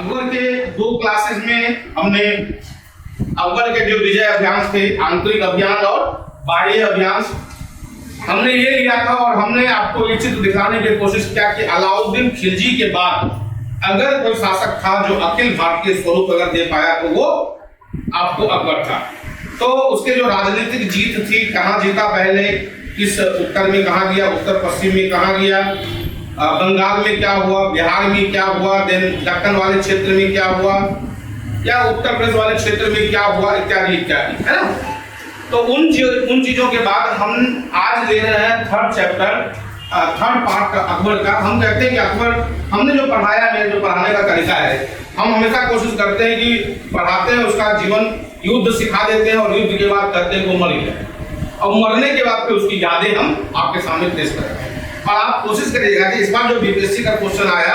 अकबर के 2 क्लासेस में हमने अकबर के जो विजय अभियान थे, आंतरिक अभियान और बाह्य अभियान, हमने ये लिया था और हमने आपको ये चित्र दिखाने की कोशिश किया कि अलाउद्दीन खिलजी के बाद अगर कोई शासक था जो अखिल भारतीय स्वरूप अगर दे पाया तो वो आपको अकबर था। तो उसके जो राजनीतिक जीत थी, कहाँ जीता पहले, किस उत्तर में कहाँ गया, उत्तर पश्चिम में कहाँ गया, बंगाल में क्या हुआ, बिहार में क्या हुआ, देन दक्कन वाले क्षेत्र में क्या हुआ, या उत्तर प्रदेश वाले क्षेत्र में क्या हुआ, इत्यादि इत्यादि, है ना। तो उन चीजों के बाद हम आज ले रहे हैं थर्ड पार्ट अकबर का। हम कहते हैं कि अकबर हमने जो पढ़ाया है, जो पढ़ाने का तरीका है, हम हमेशा कोशिश करते हैं कि पढ़ाते हैं उसका जीवन युद्ध सिखा देते हैं और युद्ध के बाद कहते हैं वो मर गया और मरने के बाद फिर उसकी यादें हम आपके सामने पेश करते हैं। और आप कोशिश करिएगा कि इस बार जो बीपीएससी का क्वेश्चन आया,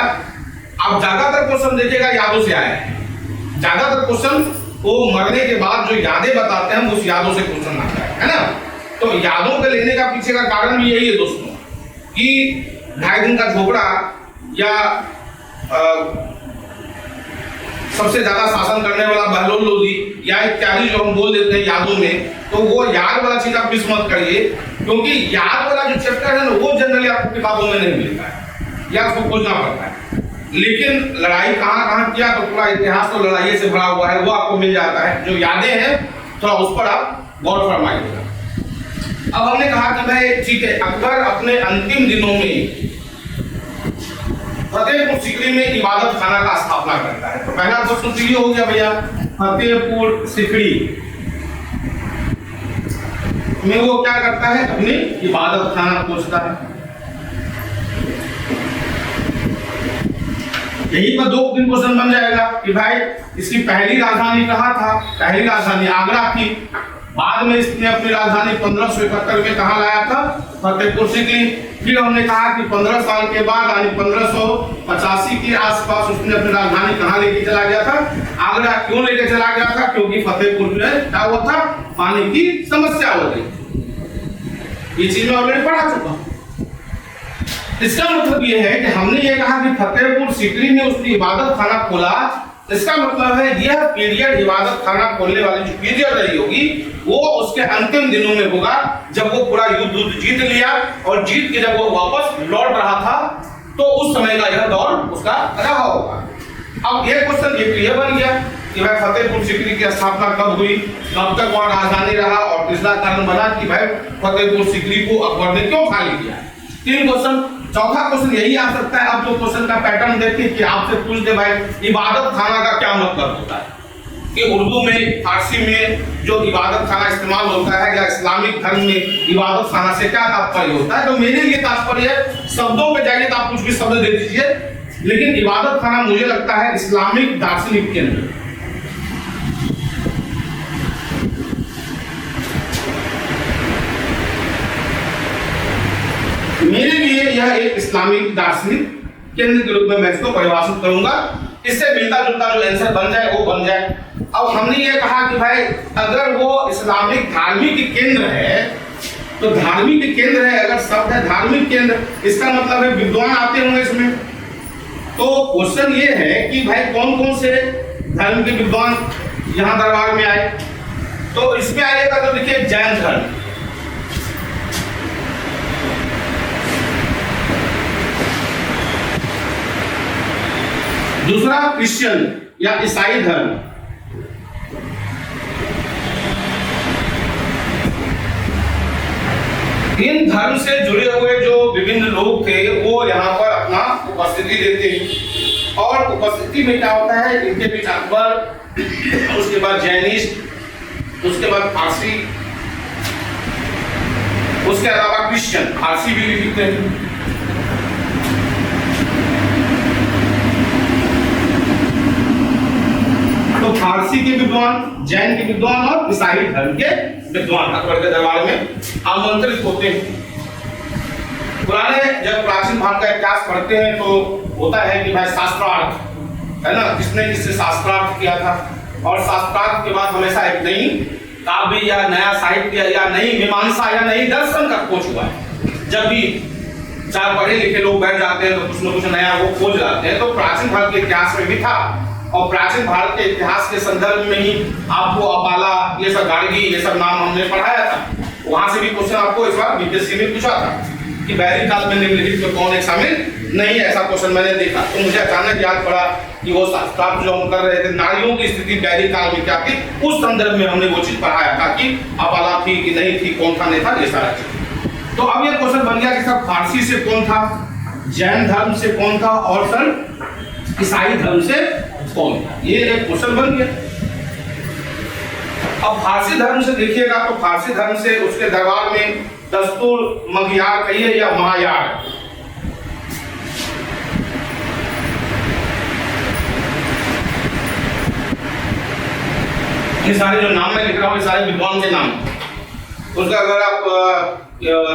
आप ज्यादातर क्वेश्चन देखिएगा यादों से आया है। ज्यादातर क्वेश्चन वो मरने के बाद जो यादें बताते हैं उस यादों से क्वेश्चन आता है ना। तो यादों के लेने का पीछे का कारण भी यही है दोस्तों कि 2.5 दिन का झोपड़ा या सबसे ज्यादा शासन करने वाला बहलोल लोधी या इत्यादि जो हम बोल देते हैं यादों में, तो वो याद वाला चीज आप मिस मत करिए, क्योंकि याद वाला जो चैप्टर है ना वो जनरली आपको किताबों में नहीं मिलता है या आपको खोजना पड़ता है। लेकिन लड़ाई कहाँ किया तो पूरा इतिहास तो लड़ाई से भरा हुआ है, वो आपको मिल जाता है। जो यादें हैं थोड़ा उस पर आप गौर फरमाइएगा। अब हमने कहा कि भाई ठीक है, अकबर अपने अंतिम दिनों में फतेहपुर सीकरी में इबादत खाना का स्थापना करता है। तो पहला क्वेश्चन तो ये हो गया भैया, फतेहपुर सीकरी में वो क्या करता है, अपनी इबादत खाना खोजता है। यही पर 2 दिन क्वेश्चन बन जाएगा कि भाई इसकी पहली राजधानी कहाँ था। पहली राजधानी आगरा थी, बाद में इसने अपनी राजधानी 1571 में कहाँ लाया था, फतेहपुर सीकरी। फिर हमने कहा कि 15 साल के बाद यानी 1585 के आसपास उसने अपनी राजधानी कहाँ लेके चला गया था, आगरा। क्यों लेके चला गया था, क्योंकि फतेहपुर जो है क्या हुआ था, पानी की समस्या हो गई। ये चीज मैं ऑलरेडी पढ़ा चुका हूँ। इसका मतलब ये है कि हमने ये कहा कि फतेहपुर सीकरी में उसने इबादत खाना खोला। इसका मतलब है यह पीरियड, इबादत खाना खोलने वाली जो पीरियड रही होगी वो उसके अंतिम दिनों में होगा, जब वो पूरा युद्ध जीत लिया और जीत के जब वो वापस लौट रहा था, तो उस समय का यह दौर उसका रहा होगा। अब ये क्वेश्चन ये क्लियर बन गया कि भाई फतेहपुर सीकरी की स्थापना कब हुई, कब तक वहां राजधानी रहा, और तीसरा कारण बना कि भाई फतेहपुर सीकरी को अकबर ने क्यों खाली किया। 3 क्वेश्चन। चौथा क्वेश्चन यही आ सकता है, आप जो क्वेश्चन का पैटर्न देखिए कि आपसे पूछ दे भाई इबादत खाना का क्या मतलब होता है, कि उर्दू में, फारसी में जो इबादत खाना इस्तेमाल होता है या इस्लामिक धर्म में इबादत खाना से क्या तात्पर्य होता है। तो मेरे लिए तात्पर्य है, शब्दों पे जाइए तो आप कुछ भी शब्द दे दीजिए, लेकिन इबादत खाना मुझे लगता है इस्लामिक दार्शनिक केंद्र। मेरे लिए यह एक इस्लामिक दार्शनिक केंद्र के रूप में मैं इसको परिभाषित करूंगा। इससे मिलता जुलता जो आंसर बन जाए वो बन जाए। अब हमने ये कहा कि भाई अगर वो इस्लामिक धार्मिक केंद्र है, तो धार्मिक केंद्र है, अगर शब्द है धार्मिक केंद्र, इसका मतलब है विद्वान आते होंगे इसमें। तो क्वेश्चन ये है कि भाई कौन कौन से धर्म के विद्वान यहाँ दरबार में आए। तो इसमें आएगा तो देखिए जैन धर्म, दूसरा क्रिश्चियन या ईसाई धर्म, इन धर्म से जुड़े हुए जो विभिन्न लोग थे वो यहाँ पर अपना उपस्थिति देते हैं। और उपस्थिति में क्या होता है, इनके बीच अकबर, उसके बाद जैनिस्ट, उसके बाद फारसी, उसके अलावा क्रिश्चियन, फारसी भी लिखते हैं। तो फारसी के विद्वान, जैन के विद्वान और ईसाई धर्म के विद्वान अकबर के दरबार में आमंत्रित होते हैं। पुराने जब प्राचीन भारत का इतिहास पढ़ते हैं तो होता है कि भाई शास्त्रार्थ है ना, किसने किससे शास्त्रार्थ किया था, और शास्त्रार्थ के बाद हमेशा एक नई काव्य या नया साहित्य या नई मीमांसा या नई दर्शन का खोज हुआ है। जब भी 4 पढ़े लिखे लोग बैठ जाते हैं तो कुछ न कुछ नया वो खोज लाते हैं। तो प्राचीन भारत के इतिहास में भी था और प्राचीन भारत के इतिहास के संदर्भ में ही आपको अपाला, ये सब गाड़गी, ये सब नाम हमने पढ़ाया था। वहां से भी क्वेश्चन आपको इस बार बीपीएससी में पूछा था कि वैदिक काल में निम्नलिखित में कौन एक शामिल नहीं है, ऐसा क्वेश्चन मैंने देखा। तो मुझे अचानक याद पड़ा कि वो शास्त्रार्थ जो हम कर रहे थे, नारियों की स्थिति वैदिक काल में क्या थी, उस संदर्भ में हमने वो चीज पढ़ाया था कि अपाला थी कि नहीं थी, कौन था नहीं था, ये सारा चीज। तो अब ये क्वेश्चन बन गया कि सर फारसी से कौन था, जैन धर्म से कौन था, और सर ईसाई धर्म से कौन था, ये एक क्वेश्चन बन गया। अब फारसी धर्म से देखिएगा तो फारसी धर्म से उसके दरबार में दस्तूर, मगियार कहिए या महायार, ये सारे जो नाम मैं लिख रहा हूँ ये सारे विद्वान के नाम। उसका अगर आप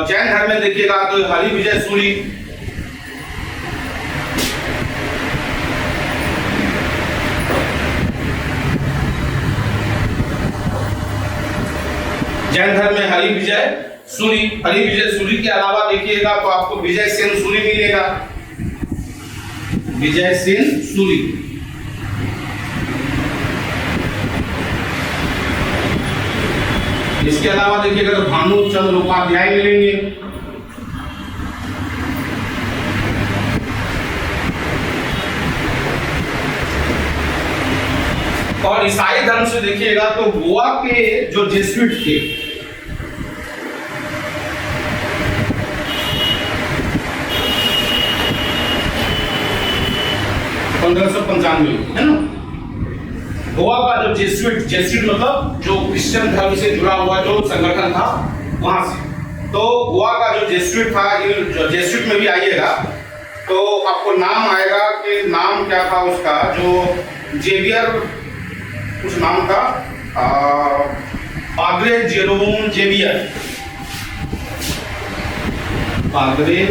जैन धर्म में देखिएगा तो हरि विजय सूरी, जैन धर्म में हरि विजय सूरी, हरि विजय सूरी के अलावा देखिएगा तो आपको विजय सेन सूरी मिलेगा, विजय सेन सूरी। इसके अलावा देखिएगा तो भानु चंद्र उपाध्याय मिलेंगे, और ईसाई धर्म से देखिएगा तो गोवा के जो जेसुइट थे, 1595 है ना, गोवा का जो जेसुइट मतलब जो क्रिश्चियन धर्म से जुड़ा हुआ जो संगठन था वहां से। तो गोवा का जो जेसुइट था, जो जेसुइट में भी आइएगा तो आपको नाम आएगा कि नाम क्या था उसका, जो जेवियर कुछ नाम था, पादरे जेरोम जेवियर, पादरे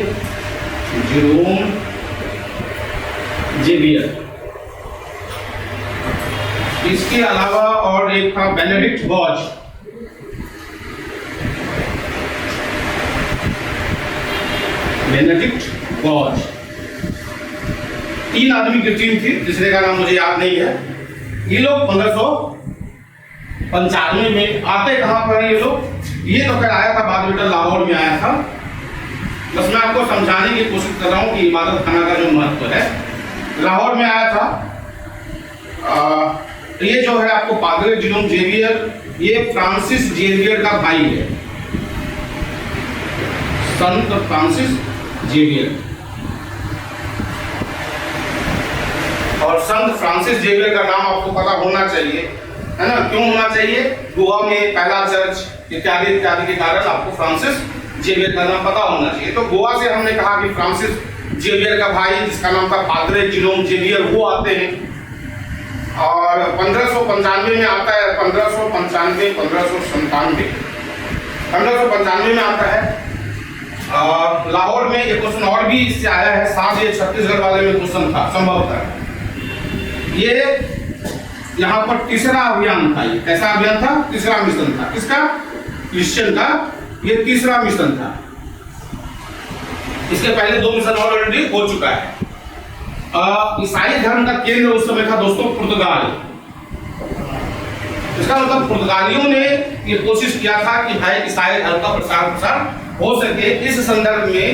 जेरोम जेवियर। इसके अलावा और एक था बेनेडिक्ट गॉज, बेनेडिक्ट गॉज। 3 आदमी की टीम थी, तीसरे का नाम मुझे याद नहीं है। ये लोग 1595 में आते कहां पर ये लोग, ये तो खैर आया था बाद में, लाहौर में आया था। बस मैं आपको समझाने की कोशिश कर रहा हूं कि इबादत खाना का जो महत्व है, लाहौर में आया था। ये जो है आपको पादरे जेरोम जेवियर, ये फ्रांसिस जेवियर का भाई है, संत फ्रांसिस जेवियर। और संत फ्रांसिस जेवियर का नाम आपको पता होना चाहिए, है ना, क्यों होना चाहिए, गोवा में पहला चर्च इत्यादि इत्यादि के कारण आपको फ्रांसिस जेवियर का नाम पता होना चाहिए। तो गोवा से हमने कहा कि फ्रांसिस जेवियर का भाई जिसका नाम था पादरे जेरोम जेवियर, वो आते हैं। और 1595 में आता है, 1595 में आता है। लाहौर में ये क्वेश्चन और भी इससे आया है, साथ ये छत्तीसगढ़ वाले में क्वेश्चन था संभवतः। ये यहाँ पर तीसरा अभियान था, ये कैसा अभियान था, तीसरा मिशन था, किसका, क्रिश्चियन का, ये तीसरा मिशन था। इसके पहले 2 मिशन ऑलरेडी हो चुका है। ईसाई धर्म का केंद्र उस समय था दोस्तों पुर्तगाल। इसका मतलब पुर्तगालियों ने ये कोशिश किया था कि भाई ईसाई धर्म का प्रसार हो सके। इस संदर्भ में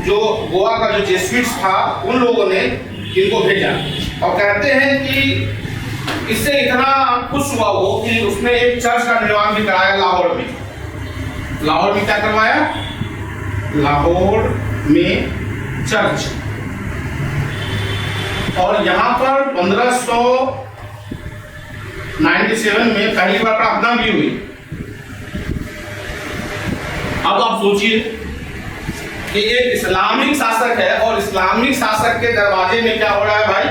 जो गोवा का जो जेसुइट्स था उन लोगों ने इनको भेजा, और कहते हैं कि इससे इतना खुश हुआ वो कि उसने एक चर्च का निर्माण भी कराया लाहौर में। लाहौर में क्या करवाया, लाहौर में चर्च। और यहाँ पर 1597 में पहली बार प्रार्थना भी हुई। अब आप सोचिए कि एक इस्लामिक शासक है और इस्लामिक शासक के दरवाजे में क्या हो रहा है भाई,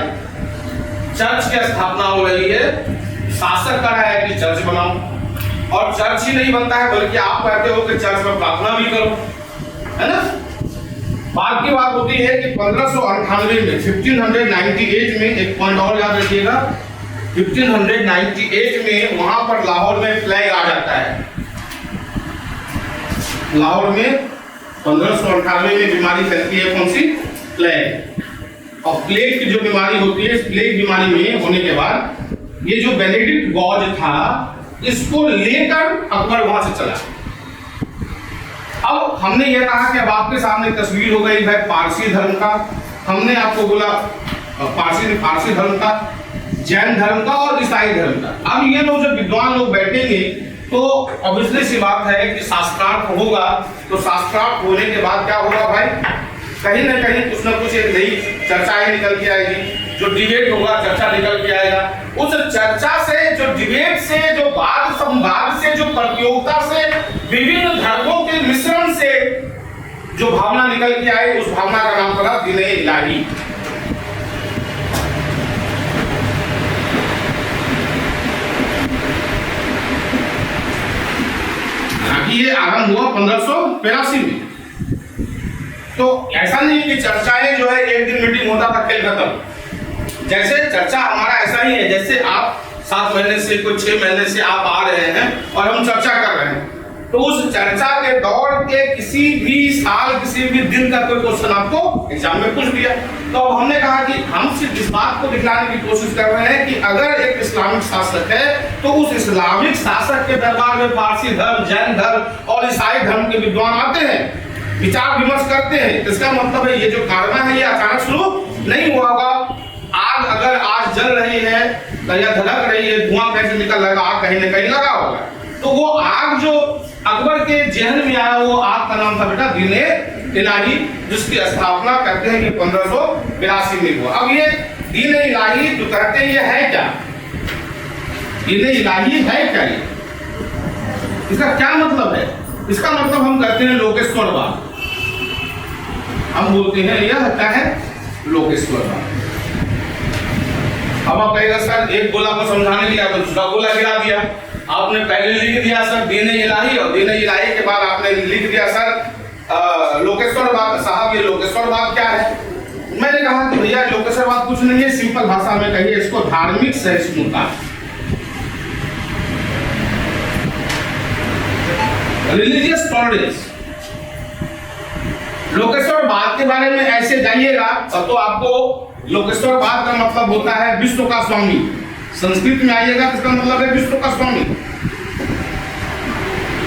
चर्च की स्थापना हो रही है। शासक कह रहा है कि चर्च बनाओ, और चर्च ही नहीं बनता है बल्कि आप कहते हो कि चर्च में प्रार्थना भी करो, है ना। बात की बात होती है कि 1598 में 1598 में एक पॉइंट और याद रखिएगा, 1598 में वहां पर लाहौर में प्लेग आ जाता है। लाहौर में 1598 में बीमारी फैलती है, कौन सी, प्लेग। और प्लेग की जो बीमारी होती है, इस प्लेग बीमारी में होने के बाद ये जो बेनेडिक्ट गॉज था, इसको लेकर अकबर वहां से चला। अब हमने ये कहा कि अब आपके सामने तस्वीर हो गई भाई पारसी धर्म का, हमने आपको बोला पारसी धर्म का, जैन धर्म का और ईसाई धर्म का। अब ये लोग जब विद्वान लोग बैठेंगे तो ऑब्वियसली सी बात है कि शास्त्रार्थ होगा, तो शास्त्रार्थ होने के बाद क्या होगा भाई, कहीं ना कहीं कुछ ना कुछ एक नई चर्चा ही निकल के आएगी। जो डिबेट होगा, चर्चा निकल के आएगा। उस चर्चा से, जो डिबेट से, जो वाद संवाद से, जो प्रतियोगिता से, विभिन्न धर्मों के मिश्रण से जो भावना निकल के आई, उस भावना का नाम पड़ा दीन इलाही। ये आरंभ हुआ 1582 में। तो ऐसा नहीं कि चर्चाएं जो है एक दिन मीटिंग होता था, खेल खत्म। जैसे चर्चा हमारा ऐसा ही है, जैसे आप 7 महीने से, कुछ 6 महीने से आप आ रहे हैं और हम चर्चा कर रहे हैं, तो उस चर्चा के दौर के किसी भी साल, किसी भी दिन का कोई क्वेश्चन आपको एग्जाम में पूछ दिया, तो अब हमने कहा कि हम सिर्फ इस बात को दिखलाने की कोशिश कर रहे हैं कि अगर एक इस्लामिक शासक है तो उस इस्लामिक शासक के दरबार में पारसी धर्म, जैन धर्म और ईसाई धर्म के विद्वान आते हैं, विचार विमर्श करते हैं। इसका मतलब है ये जो कारवां है ये अचानक शुरू नहीं हुआ होगा। आग अगर आज जल रही है या धड़क रही है, धुआं कैसे निकल लगा, आग कहीं न कहीं लगा होगा। तो वो आग जो अकबर के जहन में आया, वो आग का नाम था बेटा दीन इलाही, जिसकी स्थापना करते हैं कि 1582 में हुआ। अब ये दीन इलाही जो कहते हैं ये है क्या, दीन इलाही है क्या, ये इसका क्या मतलब है? इसका मतलब हम कहते हैं लोकेश्वरवाद। हम बोलते हैं यह क्या है, लोकेश्वरवाद। अब आप कहेगा सर एक गोला को समझाने के लिए आपने दूसरा गोला गिरा दिया, आपने पहले लिख दिया सर दीन इलाही और दीन इलाही के बाद आपने लिख दिया सर लोकेश्वरवाद। साहब ये लोकेश्वरवाद क्या है? मैंने कहा कि भैया लोकेश्वरवाद कुछ नहीं है, सिंपल भाषा में कहिए इसको धार्मिक सहिष्णुता, रिलीजियस टॉलरेंस। लोकेश्वरवाद के बारे में ऐसे जानिएगा तो आपको लोकेश्वरवाद का मतलब होता है विश्व का स्वामी। संस्कृत में आइएगा तो इसका मतलब है विश्व का स्वामी।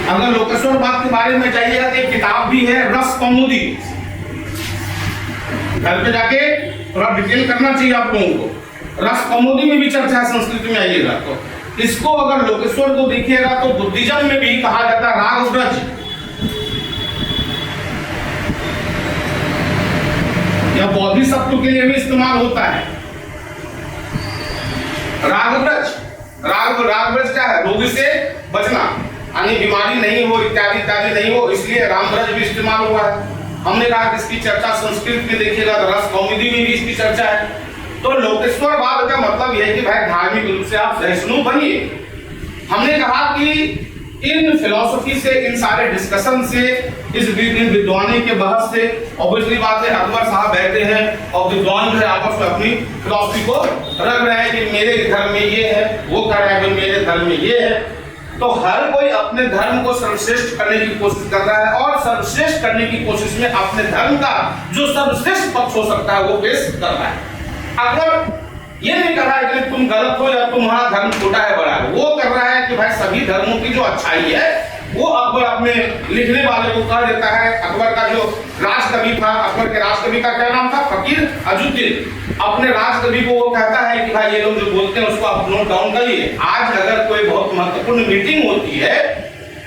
अगर लोकेश्वरवाद के बारे में जाइएगा तो एक किताब भी है रस कौमुदी, घर पे जाके थोड़ा डिटेल करना चाहिए आप लोगों को। रस कौमुदी में भी चर्चा है, संस्कृत में आइएगा तो इसको अगर लोकेश्वर को देखिएगा तो बुद्धिज्म में भी कहा जाता है राग ब्रज, या बोधिसत्व के लिए भी इस्तेमाल होता है राग ब्रज। राग ब्रज क्या है? रोग से बचना, यानी बीमारी नहीं हो, इत्यादि इत्यादि नहीं हो, इसलिए राम ब्रज भी इस्तेमाल हुआ है। हमने कहा कि इसकी चर्चा संस्कृत में देखिएगा तो रस कौमुदी में भी इसकी चर्चा है। तो लोकेश्वरवाद का मतलब यह है कि भाई धार्मिक रूप से आप सहिष्णु बनिए। हमने कहा कि इन फिलॉसफी से, इन सारे डिस्कशन से, इस विद्वानी के बहस से ऑब्वियसली बात है अकबर साहब बैठे हैं और विद्वान जो है आपस में अपनी फिलॉसफी को रख रहे हैं कि मेरे धर्म में ये है, वो कह रहा है कि मेरे धर्म में ये है। तो हर कोई अपने धर्म को सर्वश्रेष्ठ करने की कोशिश कर रहा है और सर्वश्रेष्ठ करने की कोशिश में अपने धर्म का जो सर्वश्रेष्ठ पक्ष हो सकता है वो पेश कर रहा है। अगर ये नहीं कर रहा है कि तुम गलत हो या तुम्हारा धर्म छोटा है बड़ा है, वो कर रहा है कि भाई सभी धर्मों की जो अच्छाई है वो अकबर अपने लिखने वाले को कह देता है। अकबर का जो राजकवि था, अकबर के राजकवि का क्या नाम था? फकीर अजुद्दीन। अपने राजकवि को वो कहता है कि भाई ये लोग जो बोलते हैं उसको आप नोट डाउन करिए। आज अगर कोई बहुत महत्वपूर्ण मीटिंग होती है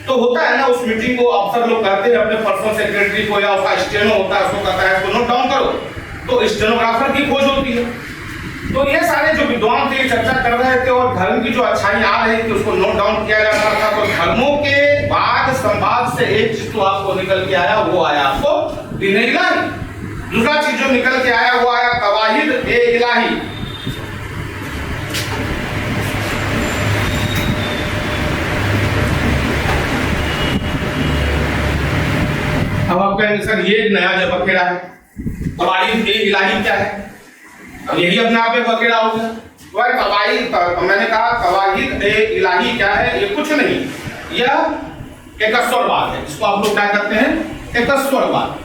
तो होता है ना, उस मीटिंग को अफसर लोग कहते हैं अपने पर्सनल सेक्रेटरी को या उसका स्टेनो होता है उसको कहता है इसको नोट डाउन करो, तो स्टेनोग्राफर की खोज होती है। तो ये सारे जो विद्वान थे चर्चा कर रहे थे और धर्म की जो अच्छाई आ रही थी उसको नोट डाउन किया जा रहा था। तो धर्मों के वाद संवाद से एक चीज तो आपको निकल के आया, वो आया आपको दीन इलाही। दूसरा चीज जो निकल के आया वो आया तवाहिद ए इलाही। अब आप कहेंगे सर ये एक नया जब बखेड़ा है, तवाहिद ए इलाही क्या है? अब यही अपने आप में बखेड़ा हो गया। वह तवाहिद, मैंने कहा तवाहिद ए इलाही क्या है? ये कुछ नहीं, यह एकस्वरवाद है। इसको आप लोग क्या कहते हैं? एकस्वरवाद।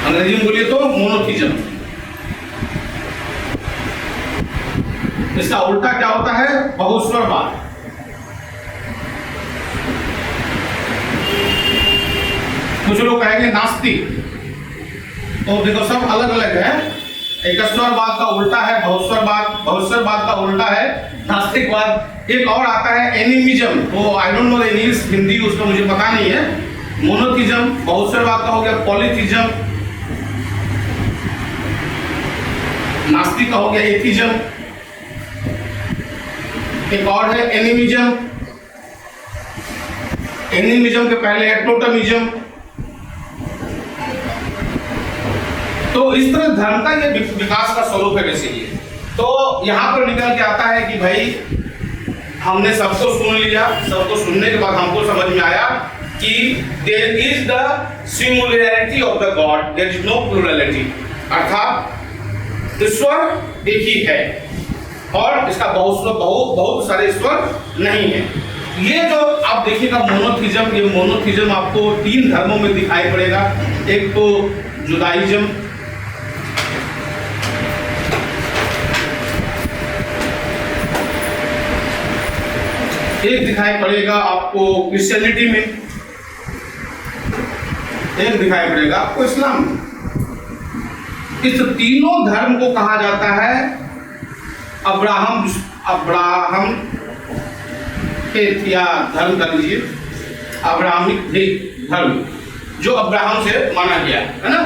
अंग्रेजी में बोलिए तो मोनोथिज्म। इसका उल्टा क्या होता है? बहुस्वरवाद। कुछ लोग कहेंगे नास्तिक, तो देखो सब अलग अलग है। एकस्वरवाद का उल्टा है बहुस्वरवाद, बहुस्वरवाद का उल्टा है नास्तिकवाद। एक और आता है एनिमिज्म, वो I don't know English Hindi उसका मुझे पता नहीं है। मोनोथिज्म बहुस्वरवाद का हो गया, पॉलीथिज्म नास्तिक का हो गया, एथिज्म। एक और है एनिमिज्म, एनिमिज्म के पहले है टोटमिज्म। तो इस तरह धर्म का ये विकास का स्वरूप है बेसिकली। तो यहां पर निकल के आता है कि भाई हमने सबको सुन लिया, सबको सुनने के बाद हमको समझ में आया कि there is the singularity of the God, there is no plurality, अर्थात ईश्वर एक ही है और इसका बहुत सारे ईश्वर नहीं है। ये जो आप देखिएगा मोनोथिज्म, ये मोनोथिज्म आपको 3 धर्मों में दिखाई पड़ेगा। एक तो जुडाइज्म, एक दिखाई पड़ेगा आपको क्रिश्चियनिटी में, एक दिखाई पड़ेगा आपको इस्लाम में। इस तीनों धर्म को कहा जाता है अब्राहम या धर्म कर लीजिए, अब्राहमिक धर्म जो अब्राहम से माना गया है ना।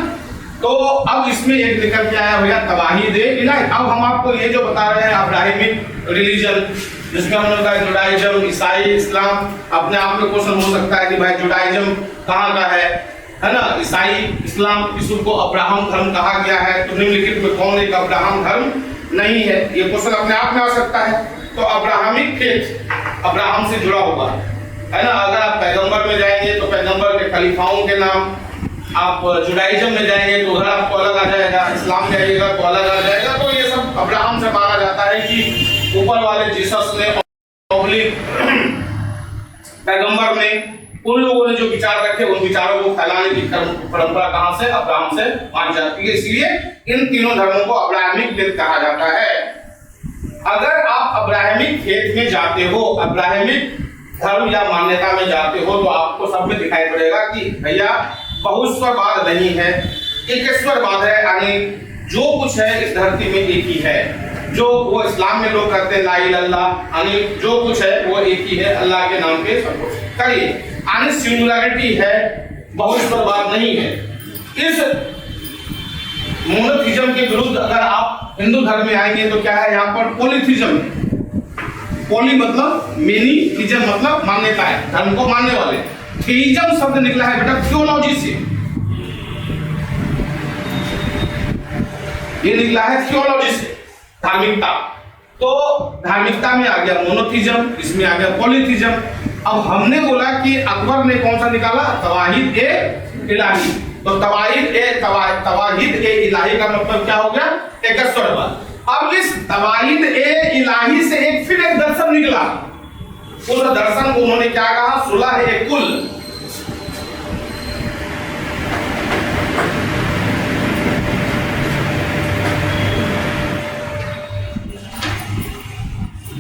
तो अब इसमें एक निकल के आया भैया तवाहीद इलाही। अब हम आपको ये जो बता रहे हैं अब्राहमिक रिलीजन, जिसमें हम लोग का जुडाइज्म, ईसाई, इस्लाम। अपने आप में क्वेश्चन हो सकता है कि भाई जुडाइज्म कहाँ का है ना, ईसाई, इस्लाम, इसको अब्राहम धर्म कहा गया है, तो निम्नलिखित में कौन एक अब्राहम धर्म नहीं है? ये क्वेश्चन अपने आप में आ सकता है। तो अब्राहमिक फेथ अब्राहम से जुड़ा होगा है ना। अगर आप पैगंबर में जाएंगे तो पैगंबर के खलीफाओं के नाम, आप जुडाइज्म में जाएंगे तो उधर आपको अलग आ जाएगा, इस्लाम में जाइएगा तो अलग आ जाएगा। तो ये सब अब्राहम से माना जाता है कि ऊपर वाले जीसस ने पैगंबर ने उन लोगों ने जो विचार रखे उन विचारों को फैलाने की परंपरा कहां से? अब्राहम से मानी जाती है। इसलिए इन तीनों धर्मों को अब्राहमिक फेथ कहा जाता है। अगर आप अब्राहमिक फेथ में जाते हो, अब्राहमिक धर्म या मान्यता में जाते हो, तो आपको सब में दिखाई पड़ेगा कि भैया बहुस्वरवाद नहीं है, एकस्वरवाद है। यानी जो कुछ है इस धरती में एक ही है। जो वो इस्लाम में लोग करते हैं ला इलाहा इल्लल्लाह, यानी जो कुछ है वो एक ही है, अल्लाह के नाम पे सब कुछ करिए, यानी सिंगुलैरिटी है, बहुस्वरवाद नहीं है। इस मोनोथिज्म के विरुद्ध अगर आप हिंदू धर्म में आएंगे तो क्या है यहाँ पर? पॉलीथिज्म। पॉली मतलब मेनी, थिज्म मतलब मान्यता है, धर्म को मानने वाले। थीइज्म शब्द निकला है बेटा थियोलॉजी से, ये निकला है थियोलॉजी से, धार्मिकता। तो धार्मिकता में आ गया मोनोथिज्म, इसमें आ गया पॉलीथिज्म। अब हमने बोला कि अकबर ने कौन सा निकाला? तवाहीद ए इलाही। तो तवाहीद ए इलाही का मतलब क्या हो गया? एकस्वरवाद। अब इस तवाहीद ए इलाही से फिर एक दर्शन निकला। उस दर्शन को उन्होंने क्या कहा? सुलह ए कुल।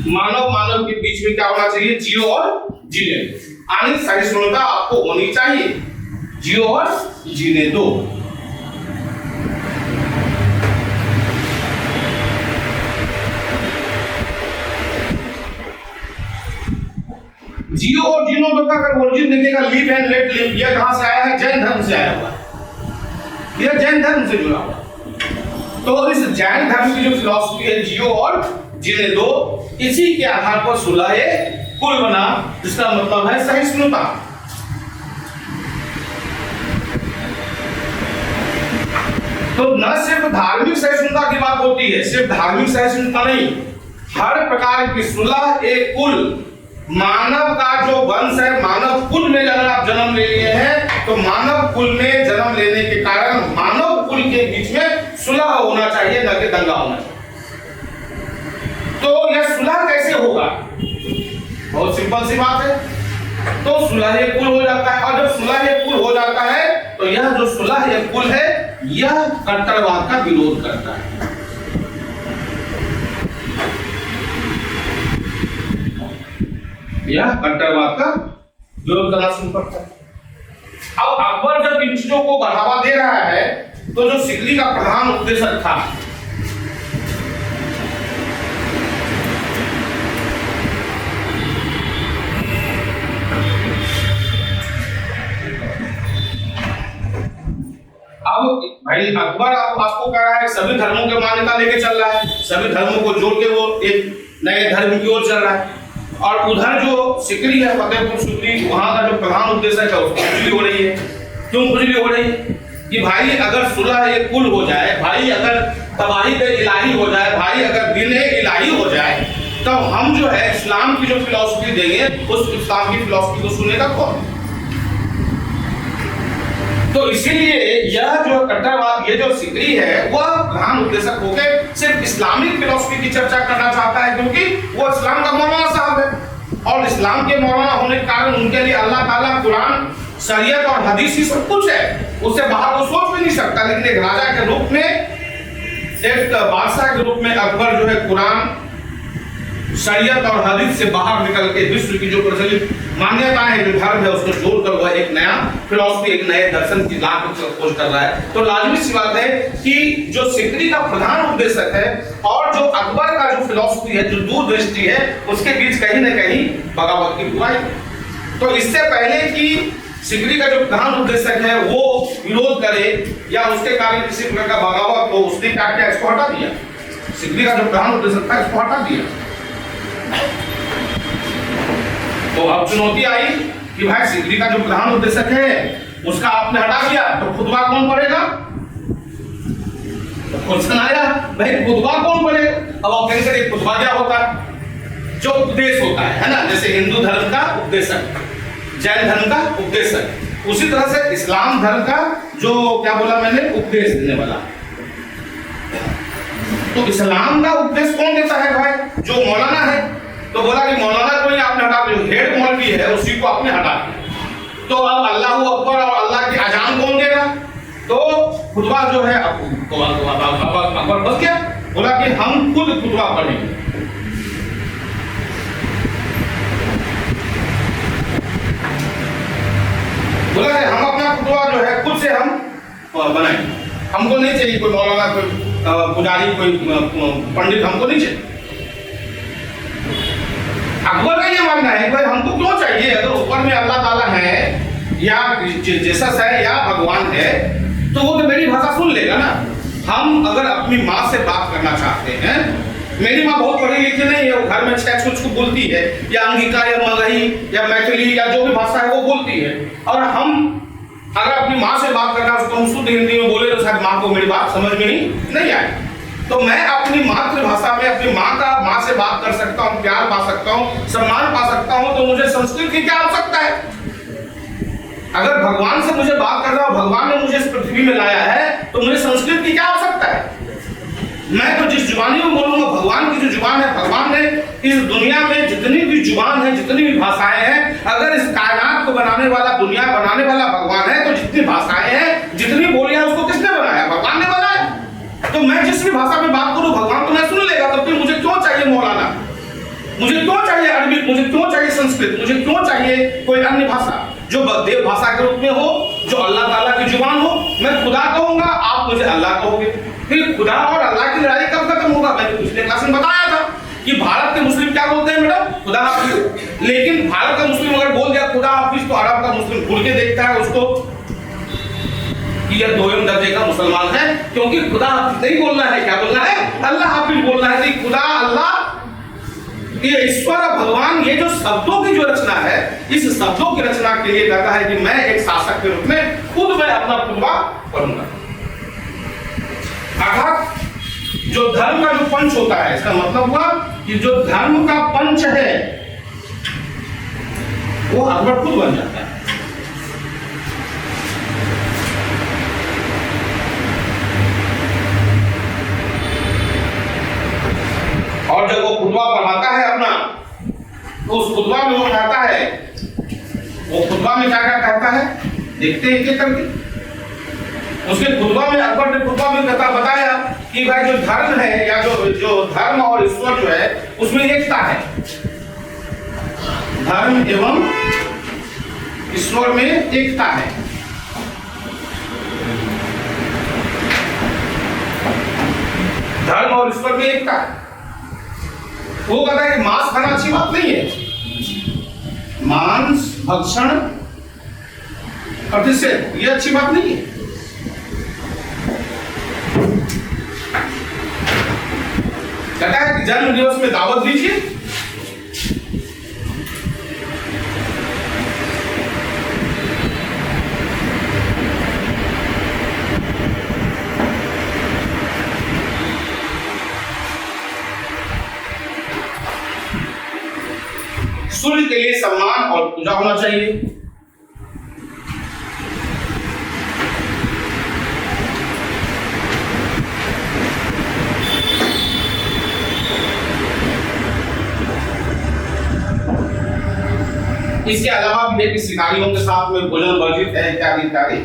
मानव के बीच में क्या होना चाहिए? जियो और जीने, यानी सहिष्णुता आपको होनी चाहिए, जियो और जीने दो। जियो और जीनो का अगर ओरिजिन देखिएगा लिव एंड लेट लिव, यह कहां से आया है? जैन धर्म से आया हुआ है, यह जैन धर्म से जुड़ा हुआ। तो इस जैन धर्म की जो फिलॉसफी है जियो और जीने दो, इसी के आधार पर सुलह कुल बना, जिसका मतलब है सहिष्णुता। तो न सिर्फ धार्मिक सहिष्णुता की बात होती है, सिर्फ धार्मिक सहिष्णुता नहीं, हर प्रकार की सुलह एक कुल। मानव का जो वंश है, मानव कुल में अगर आप जन्म ले लिए हैं तो मानव कुल में जन्म लेने के कारण मानव कुल के बीच में सुलह होना चाहिए, न कि दंगा होना चाहिए। तो यह सुलह कैसे होगा? बहुत सिंपल सी बात है। तो सुलह कुल हो जाता है, और जब सुलह कुल हो जाता है तो यह जो सुलह कुल है यह कट्टरवाद का विरोध करता है। यह कट्टरवाद का विरोध करना शुरू करता है। अब अकबर जब इन चीजों को बढ़ावा दे रहा है तो जो सिकरी का प्रधान उपदेशक था, अब भाई अकबर आपको कह रहा है सभी धर्मों के मान्यता लेके चल रहा है, सभी धर्मों को जोड़ के वो एक नए धर्म की ओर चल रहा है, और उधर जो सिकरी है फतेहपुर सिकरी, वहां का जो प्रधान उद्देश्य है उसकी खुजली हो रही है। क्यों खुजली हो रही है? कि भाई अगर सुलह ये कुल हो जाए, भाई अगर तबाही पे इलाही हो जाए, भाई अगर दिन इलाही हो जाए, तब हम जो है इस्लाम की जो फिलॉसफी देंगे उस इस्लाम की फिलॉसफी को सुनेगा कौन? तो इसीलिए यह जो कट्टरवाद, ये जो सिकरी है वह प्रधान उद्देश्य होकर सिर्फ इस्लामिक फिलॉसफी की चर्चा करना चाहता है, क्योंकि वो इस्लाम का मौलाना साहब है, और इस्लाम के मौलाना होने के कारण उनके लिए अल्लाह ताला, कुरान, शरीयत और हदीस ही सब कुछ है, उससे बाहर वो सोच भी नहीं सकता। लेकिन एक राजा के रूप में, एक बादशाह के रूप में अकबर जो है कुरान, शरीयत और हदीस से बाहर निकल के विश्व की जो प्रचलित मान्यताएं, जो धर्म है, उसको जोड़कर वह एक नया फिलॉसफी, एक नए दर्शन की खोज कर रहा है। तो लाजमी सी बात है कि जो सिकरी का प्रधान उद्देश्य है और जो अकबर का जो फिलॉसफी है, जो दूरदृष्टि है, उसके बीच कहीं न कहीं बगावत की बुराई। तो इससे पहले कि सिकरी का जो प्रधान उद्देश्य है वो विरोध करे या उसके कारण किसी प्रकार का बगावत हो, उसने क्या किया? इसको हटा दिया। सिकरी का जो प्रधान उद्देश्य था इसको हटा दिया। तो अब चुनौती आई कि भाई सिकरी का जो प्रधान उद्देश्य है उसका आपने हटा दिया, तो खुतबा कौन पढ़ेगा? तो क्वेश्चन आया, भाई खुतबा कौन पढ़ेगा? अब आप कहेंगे खुतबा क्या होता है? जो उपदेश होता है ना, जैसे हिंदू धर्म का उपदेशक, जैन धर्म का उपदेशक, उसी तरह से इस्लाम धर्म का जो क्या बोला मैंने, उपदेश देने वाला। तो इस्लाम का उपदेश कौन देता है भाई? जो मौलाना है। तो बोला कि मौलाना कोई आपने हटा दिया, हेड मौलवी है उसी को आपने हटा दिया। तो अब अल्लाह अकबर और अल्लाह की अजान कौन देगा? तो खुतबा जो है अकबर बस गया, बोला कि हम खुद खुतबा पढ़ेंगे। बोला कि हम अपना खुतबा जो है खुद से हम बनाएंगे, हमको नहीं चाहिए कोई मौलाना, कोई पुजारी, कोई पंडित, हमको नहीं चाहिए। अकबर का ये मानना है भाई हमको क्यों चाहिए? अगर ऊपर में अल्लाह ताला है या जीसस है या भगवान है तो वो तो मेरी भाषा सुन लेगा ना। हम अगर अपनी माँ से बात करना चाहते हैं, मेरी माँ बहुत पढ़ी लिखी नहीं है, वो घर में छह छुछ बोलती है, या अंगिका या मगही या मैथिली या जो भी भाषा है वो बोलती है, और हम अगर अपनी माँ से बात करना उसको हम शुद्ध हिंदी में बोले तो शायद माँ को मेरी बात समझ में नहीं आए। तो मैं अपनी मातृभाषा में अपनी माँ से बात कर सकता हूँ, प्यार पा सकता हूँ, सम्मान पा सकता हूँ, तो मुझे संस्कृत की क्या आवश्यकता है? अगर भगवान से मुझे बात करना हो, भगवान ने मुझे इस पृथ्वी में लाया है, तो मुझे संस्कृत की क्या आवश्यकता है? मैं तो जिस जुबानी में बोलूंगा, भगवान की जो जुबान है, भगवान ने इस दुनिया में जितनी भी जुबान है, जितनी भी भाषाएं हैं, अगर इस कायनात को बनाने वाला, दुनिया बनाने वाला भगवान है, तो जितनी भाषाएं हैं, जितनी बोलियां, उसको किसने बनाया? भगवान ने बनाया। तो मैं जिस भी भाषा में बात करूं, भगवान तो मैं सुन लेगा। तो फिर मुझे क्यों चाहिए मौलाना? मुझे क्यों चाहिए अरबी? मुझे क्यों चाहिए संस्कृत? मुझे क्यों चाहिए कोई अन्य भाषा जो देव भाषा के रूप में हो, जो अल्लाह ताला की जुबान हो? मैं खुदा कहूंगा, आप मुझे अल्लाह कहोगे। फिर खुदा और अल्लाह की लड़ाई कब खत्म होगा? मैंने पिछले क्लास में बताया था कि भारत के मुस्लिम क्या बोलते हैं मैडम? खुदा हाफिज। लेकिन भारत का मुस्लिम अगर बोल दिया खुदा हाफिज, तो अरब का मुस्लिम घूर के देखता है उसको कि यह दोयम दर्जे का मुसलमान है, क्योंकि खुदा हाफिज नहीं बोलना है, क्या बोलना है? अल्लाह हाफिज बोलना है। तो खुदा, अल्लाह, ये ईश्वर भगवान, ये जो शब्दों की जो रचना है, इस शब्दों की रचना के लिए कहता है कि मैं एक शासक के रूप में खुद मैं अपना खुतबा पढ़ूंगा। अर्थात जो धर्म का जो पंच होता है, इसका मतलब हुआ कि जो धर्म का पंच है वो अकबर खुद बन जाता है। और जब वो खुतबा पढ़ाता है अपना, तो उस खुतबा में वो कहता है, वो खुतबा में क्या क्या कहता है देखते हैं एक एक करके। उसके खुतबा में अकबर अकबर ने फुटबॉल में कथा बताया कि भाई जो धर्म है या जो धर्म और ईश्वर जो है उसमें एकता है, धर्म एवं ईश्वर में एकता है। धर्म और ईश्वर में एकता है। वो कहता है कि मांस खाना अच्छी बात नहीं है, मांस भक्षण प्रतिषेध ये अच्छी बात नहीं है। कहता है कि जन्म दिवस में दावत दीजिए, सूर्य के लिए सम्मान और पूजा होना चाहिए। इसके अलावा भी है कि शिकारियों के साथ में भोजन वर्जित है इत्यादि इत्यादि।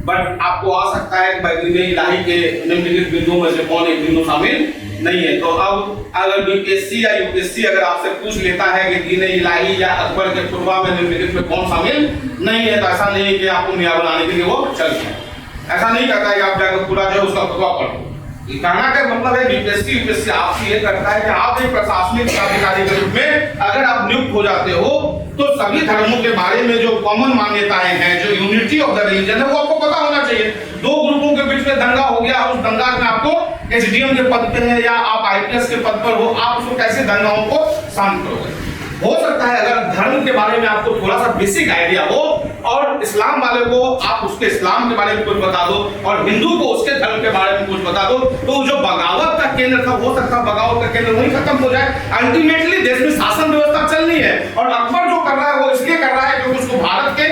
बट आपको आ सकता है कि बैतूल इलाही के निम्नलिखित बिंदुओं में से कौन एक बिंदु शामिल नहीं है। तो अब अगर बीपीएससी या यूपीएससी अगर आपसे पूछ लेता है कि दीन इलाही या अकबर के फुटबा में निम्नलिखित में कौन शामिल नहीं है, तो ऐसा नहीं है कि आपको मियां बनाने के लिए वो चल गया। ऐसा नहीं कहता है कि आप जाकर पूरा जो उसका फुटबा पढ़ो। कहना का मतलब है बीपीएससी यूपीएससी आपसे ये करता है कि आप एक प्रशासनिक अधिकारी के रूप में अगर आप नियुक्त हो जाते हो तो सभी धर्मों के बारे में जो कॉमन मान्यताएं हैं, जो यूनिटी ऑफ द रिलीजन है, वो आपको पता होना चाहिए। दो ग्रुपों के बीच में दंगा हो गया, उस दंगा में आपको एसडीएम के पद पे है या आप आईपीएस के पद पर हो, आप उसको कैसे दंगाओं को शांत करोगे। हो सकता है अगर धर्म के बारे में आपको थोड़ा सा बेसिक आइडिया हो और इस्लाम वाले को आप उसके इस्लाम के बारे में कुछ बता दो और हिंदू को उसके धर्म के बारे में कुछ बता दो, तो जो बगावत का केंद्र था हो सकता है बगावत का केंद्र वहीं खत्म हो जाए। अल्टीमेटली देश में शासन व्यवस्था चलनी है और अकबर जो कर रहा है वो इसलिए कर रहा है क्योंकि उसको भारत के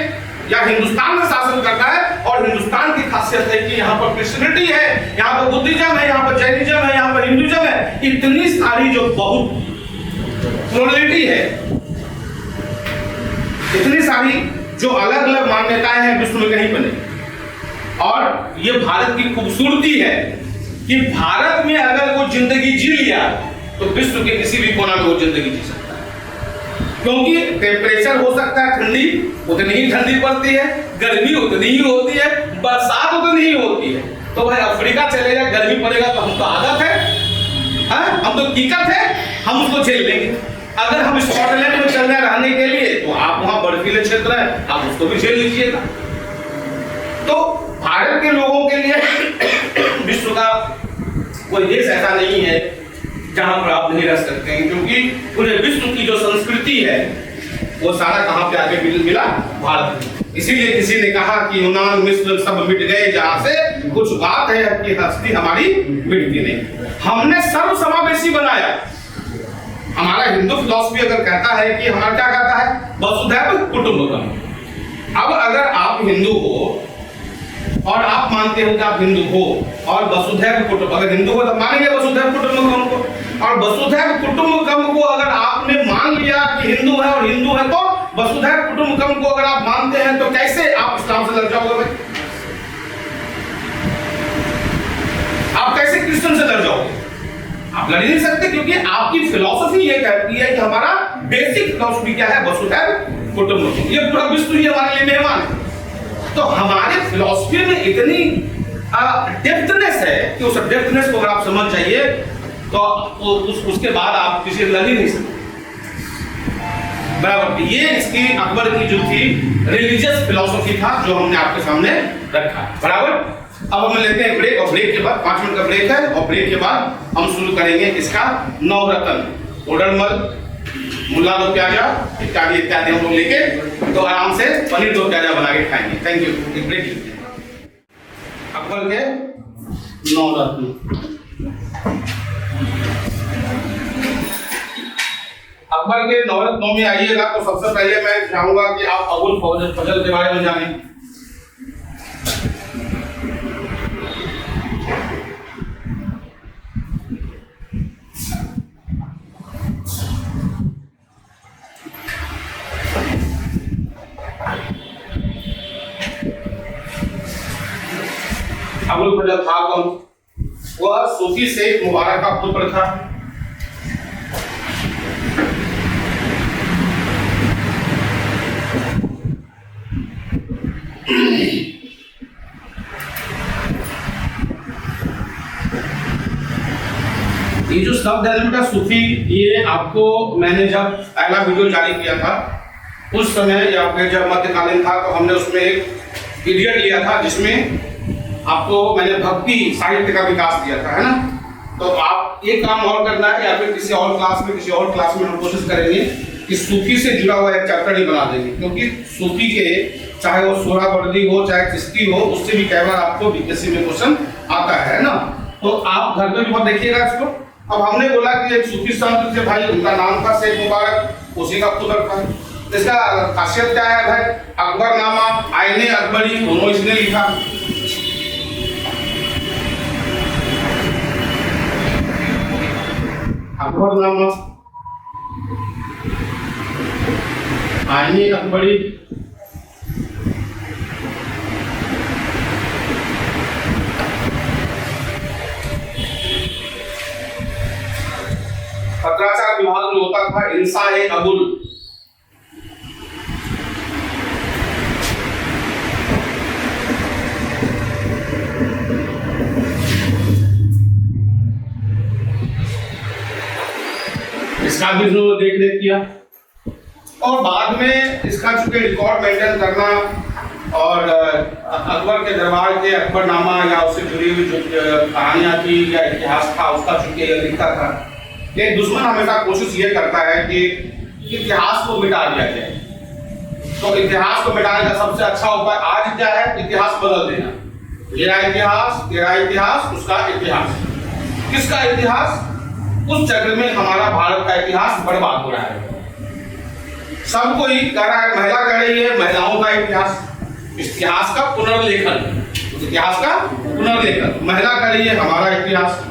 या हिंदुस्तान में शासन करना है। और हिंदुस्तान की खासियत है कि यहाँ पर क्रिश्चियनिटी है, यहाँ पर बुद्धिज्म है, यहाँ पर जैनिज्म है, यहाँ पर हिंदुइज्म है, इतनी सारी जो बहुत प्लुरलिटी है, इतनी सारी जो अलग अलग मान्यताएं हैं विश्व में कहीं पर नहीं। और ये भारत की खूबसूरती है कि भारत में अगर वो जिंदगी जी लिया तो विश्व के किसी भी कोना में वो जिंदगी जी सकता है, क्योंकि टेम्परेचर हो सकता है ठंडी उतनी ही ठंडी पड़ती है, गर्मी उतनी ही होती है, बरसात उतनी ही होती है। तो भाई अफ्रीका चले जाए गर्मी पड़ेगा तो हम तो आदत है, हम तो कीकत है, हम उसको झेल लेंगे। अगर हम स्कॉटलैंड में चल रहे रहने के लिए तो आप वहां बर्फीले क्षेत्र है, आप उसको भी झेल लीजिएगा। तो भारत के लोगों के लिए विश्व का कोई देश ऐसा नहीं है जहां पर आप नहीं रह सकते हैं, क्योंकि पूरे विश्व की जो संस्कृति है वो सारा कहां पे आके मिला, भारत में। इसीलिए किसी ने कहा कि यूनान मिस्र सब मिट गए, जहां से कुछ बात है कि हस्ती हमारी मिटती नहीं। हमने सर्व समावेशी बनाया। हमारा हिंदू फिलॉसफी अगर कहता है कि हमारा क्या कहता है, वसुधैव कुटुंबकम। अब अगर आप हिंदू हो और आप मानते हो कि आप हिंदू हो और वसुधैव कुटुंब, अगर हिंदू हो तो मानेंगे वसुधैव कुटुंबकम को, और वसुधैव कुटुंबकम को अगर आपने मान लिया कि हिंदू है और हिंदू है तो वसुधैव कुटुंबकम को अगर आप मानते हैं तो कैसे आप इस्लाम से लड़ जाओगे भाई? आप कैसे क्रिश्चियन से लड़ जाओगे? आप लड़ नहीं सकते, क्योंकि आपकी फिलॉसफी ये कहती है कि हमारा बेसिक फिलॉसफी क्या है, वसुधैव कुटुंबकम। ये पूरा विश्व ही हमारे लिए मेहमान है। तो हमारे फिलॉसफी में इतनी डेप्थनेस है कि उस डेप्थनेस को अगर आप समझ जाइए तो उसके बाद आप किसी लड़ ही नहीं सकते। बराबर, ये इसकी अकबर की जो थी रिलीजियस फिलॉसफी था जो हमने आपके सामने रखा। बराबर, अब हम लेते हैं ब्रेक और ब्रेक के बाद 5 मिनट का ब्रेक है और ब्रेक के बाद हम शुरू करेंगे इसका नवरत्न, ओडरमल, मुल्ला दो प्याजा इत्यादि इत्यादि हम लोग लेके तो आराम से पनीर दो प्याजा बना के खाएंगे। Thank you. एक ब्रेक। अकबर के नवरत्न। अकबर के नवरत्नों में आइएगा तो सबसे पहले मैं चाहूंगा कि आप अबुल फजल के बारे में जानें। अबुल फजल था कौन? वह सूफी शेख मुबारक का पुत्र था। ये जो शब्द है बेटा सूफी, ये आपको मैंने जब पहला वीडियो जारी किया था उस समय, या फिर जब मध्यकालीन था, तो हमने उसमें एक पीरियड लिया था जिसमें आपको मैंने भक्ति साहित्य का विकास दिया था, है ना। तो आप एक काम और करना है, या फिर किसी और क्लास में हम कोशिश करेंगे कि सूफी से जुड़ा हुआ एक चैप्टर ही बना देंगे, क्योंकि सूफी के चाहे वो सोहरावर्दी हो चाहे चिश्ती हो, उससे भी कई बार आपको बीपीएससी में क्वेश्चन आता है ना। तो आप घर पे भी बहुत देखिएगा इसको। अब हमने बोला कि एक सूफी संत थे भाई, उनका नाम था शेख मुबारक, उसी का पुत्र था। इसका खासियत क्या है भाई? अकबरनामा, आईने अकबरी, दोनों इसने लिखा। अकबरनामा, आईने अकबरी, पत्राचार विभाग में होता था इंसाए अबुल। इसका भी उन्होंने देख रेख किया, और बाद में इसका चूंकि रिकॉर्ड मेंटेन करना, और अकबर के दरबार के अकबरनामा या उससे जुड़ी हुई जो कहानियां थी या इतिहास था उसका चूंकि यह लिखता था, एक दुश्मन हमेशा कोशिश ये करता है कि इतिहास को मिटा दिया जाए। तो इतिहास को मिटाने का सबसे अच्छा उपाय आज क्या है? इतिहास बदल देना। मेरा इतिहास, तेरा इतिहास, उसका इतिहास। किसका इतिहास? उस चक्र में हमारा भारत का इतिहास बर्बाद हो रहा है। सब कोई कह रहा है, महिला कह रही है महिलाओं का इतिहास, इतिहास का पुनर्लेखन, इतिहास का पुनर्लेखन। महिला कह रही है हमारा इतिहास,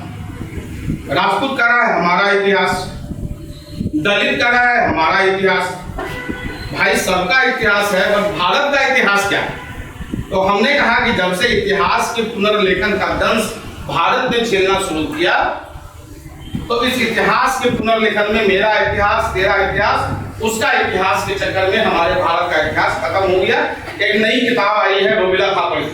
राजपूत कर रहा है हमारा इतिहास, दलित कर रहा है हमारा इतिहास। भाई सबका इतिहास है, पर भारत का इतिहास क्या है? तो हमने कहा कि जब से इतिहास के पुनर्लेखन का दंश भारत ने झेलना शुरू किया, तो इस इतिहास के पुनर्लेखन में मेरा इतिहास, तेरा इतिहास, उसका इतिहास के चक्कर में हमारे भारत का इतिहास खत्म हो गया। एक नई किताब आई है रोमिला थापर की।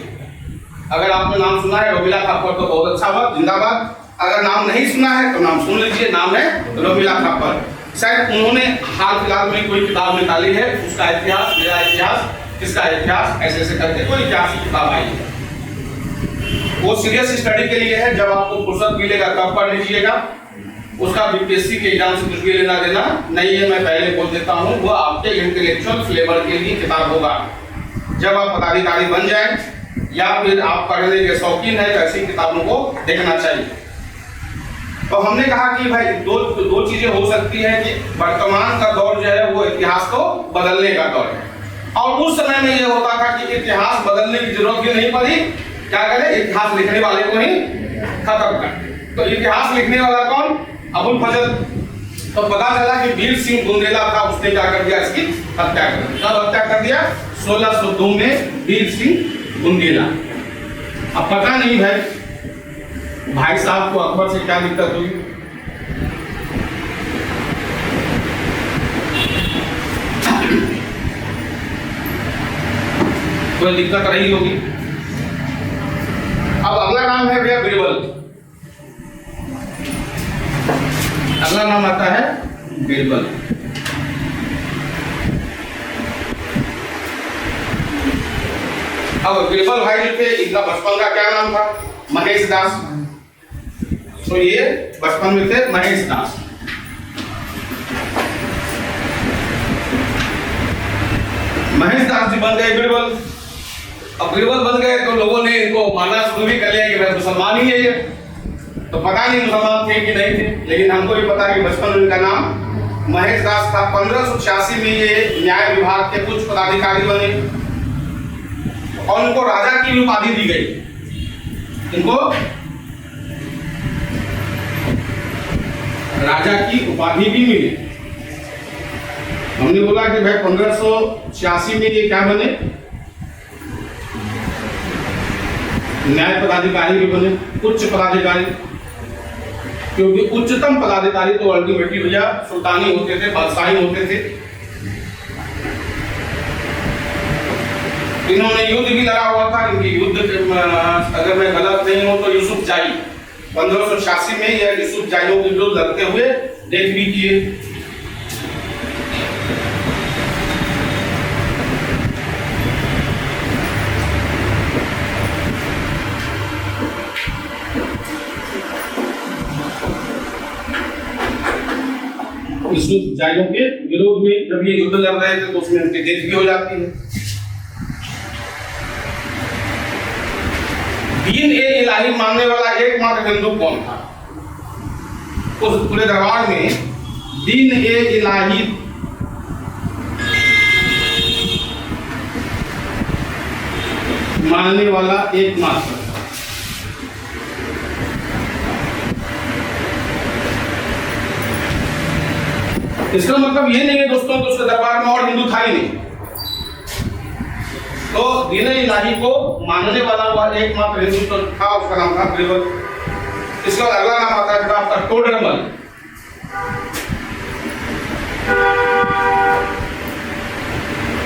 अगर आपने नाम सुना है रोमिला थापर तो बहुत अच्छा बात, जिंदाबाद। अगर नाम नहीं सुना है तो नाम सुन लीजिए, नाम है रोमिला थापर। शायद उन्होंने हाल फिलहाल में कोई किताब निकाली है, उसका इतिहास, मेरा इतिहास, किसका इतिहास, ऐसे ऐसे करके कोई इतिहास की किताब आई है। वो सीरियस स्टडी के लिए है, जब आपको फुर्सत मिलेगा तब पढ़ लीजिएगा। उसका बीपीएससी के एग्जाम से कुछ भी लेना देना नहीं है, मैं पहले बोल देता हूँ। वो आपके इंटेलेक्चुअल फ्लेवर के लिए किताब होगा। जब आप पदाधिकारी बन जाए या फिर आप पढ़ने के शौकीन है तो ऐसी किताबों को देखना चाहिए। तो हमने कहा कि भाई दो चीजें हो सकती है कि वर्तमान का दौर जो है वो इतिहास को बदलने का दौर है, और उस समय में ये होता था कि इतिहास बदलने की जरूरत भी नहीं पड़ी, क्या करें, इतिहास लिखने वाले को ही खत्म कर। तो इतिहास लिखने वाला कौन? अबुल फजल। तो पता चला कि वीर सिंह बुंदेला था, उसने क्या कर दिया, इसकी हत्या कर दी। कब हत्या कर दिया? 1602 में वीर सिंह बुंदेला। अब पता नहीं भाई साहब को अकबर से क्या दिक्कत हुई। कोई दिक्कत रही होगी। अब अगला नाम है भैया बीरबल। अगला नाम आता है बीरबल। अब बीरबल भाई जो थे, इनका बचपन का क्या नाम था? महेश दास। तो ये बचपन में थे महेश दास। महेश दास जी बन गए बीरबल। अब बीरबल बन गए तो लोगों ने इनको मानना शुरू भी कर लिया कि भाई मुसलमान ही है ये। तो पता नहीं मुसलमान थे कि नहीं थे, लेकिन हमको भी पता है कि बचपन में इनका नाम महेश दास था। 1586 में ये न्याय विभाग के कुछ पदाधिकारी बने और उनको राजा की उपाधि दी गई। इनको राजा की उपाधि भी मिली। हमने बोला कि भाई 1586 में ये क्या बने? न्याय पदाधिकारी भी बने, उच्च पदाधिकारी, क्योंकि उच्चतम पदाधिकारी तो अल्टीमेटली भैया सुल्तानी होते थे, बादशाही होते थे। इन्होंने युद्ध भी लड़ा हुआ था। इनकी युद्ध अगर मैं गलत नहीं हूं तो यूसुफ जाई 1586 में यह यूसुफ जाइयों के विरुद्ध लड़ते हुए डेथ भी किए। यूसुफ जाइयों के विरोध में जब ये युद्ध लड़ रहे थे तो उसमें उनकी डेथ भी हो जाती है। दीन ए इलाही मानने वाला एकमात्र हिंदू कौन था? उस पूरे दरबार में दीन ए इलाही मानने वाला एकमात्र, इसका मतलब ये नहीं है दोस्तों तो उसके दरबार में और हिंदू था ही नहीं। तो दीन इलाही को मानने वाला वह एकमात्र हिंदू तो था, उसका नाम था बीरबल। इसका अगला नाम आता है आपका टोडरमल।